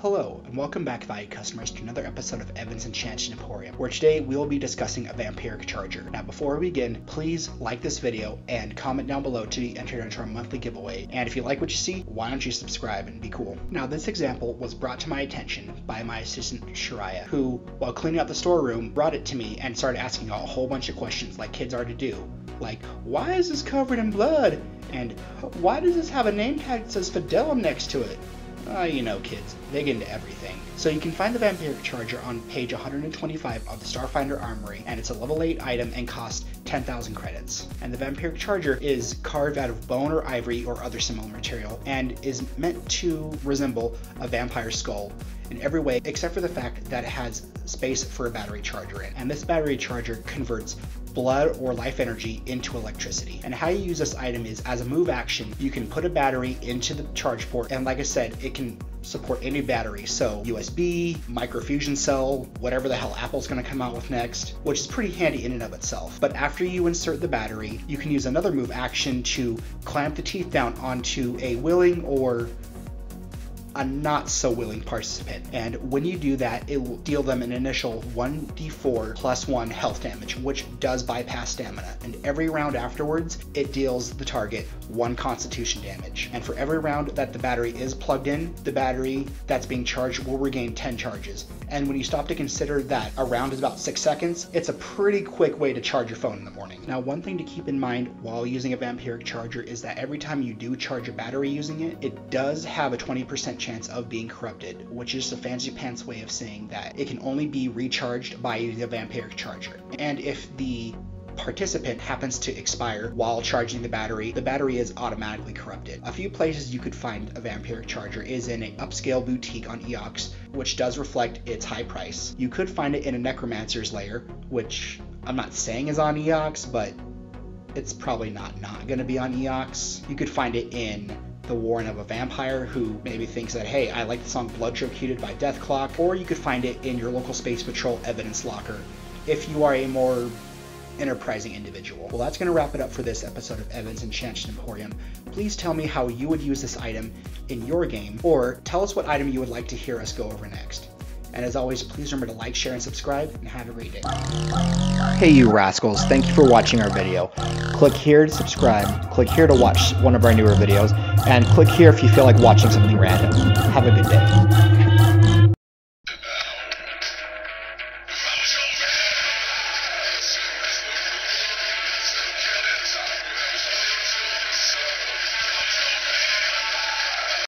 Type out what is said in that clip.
Hello, and welcome back, valued customers, to another episode of Evan's Enchanted Emporium, where today we will be discussing a Vampiric charger. Now, before we begin, please like this video and comment down below to be entered into our monthly giveaway. And if you like what you see, why don't you subscribe and be cool? Now, this example was brought to my attention by my assistant, Shariah, who, while cleaning out the storeroom, brought it to me and started asking a whole bunch of questions like kids are to do. Like, why is this covered in blood? And why does this have a name tag that says Fidelum next to it? You know, kids, they get into everything. So you can find the Vampiric charger on page 125 of the Starfinder Armory, and it's a level 8 item and costs 10,000 credits. And the Vampiric charger is carved out of bone or ivory or other similar material, and is meant to resemble a vampire skull in every way except for the fact that it has space for a battery charger in. And this battery charger converts blood or life energy into electricity. And how you use this item is, as a move action, you can put a battery into the charge port, and like I said, it can support any battery, so USB, microfusion cell, whatever the hell Apple's gonna come out with next, which is pretty handy in and of itself. But after you insert the battery, you can use another move action to clamp the teeth down onto a willing or a not so willing participant, and when you do that, it will deal them an initial 1d4 plus 1 health damage, which does bypass stamina, and every round afterwards it deals the target 1 constitution damage. And for every round that the battery is plugged in, the battery that's being charged will regain 10 charges. And when you stop to consider that a round is about 6 seconds, it's a pretty quick way to charge your phone in the morning. Now, one thing to keep in mind while using a Vampiric charger is that every time you do charge a battery using it, it does have a 20% chance of being corrupted, which is a fancy pants way of saying that it can only be recharged by using a Vampiric charger. And if the participant happens to expire while charging the battery is automatically corrupted. A few places you could find a Vampiric charger is in an upscale boutique on EOX, which does reflect its high price. You could find it in a necromancer's lair, which I'm not saying is on EOX, but it's probably not going to be on EOX. You could find it in the warren of a vampire who maybe thinks that, hey, I like the song Bloodchokeated by Deathclock, or you could find it in your local Space Patrol evidence locker if you are a more enterprising individual. Well, that's going to wrap it up for this episode of Evan's Enchanted Emporium. Please tell me how you would use this item in your game, or tell us what item you would like to hear us go over next. And as always, please remember to like, share, and subscribe, and have a great day. Hey you rascals, thank you for watching our video. Click here to subscribe, click here to watch one of our newer videos, and click here if you feel like watching something random. Have a good day.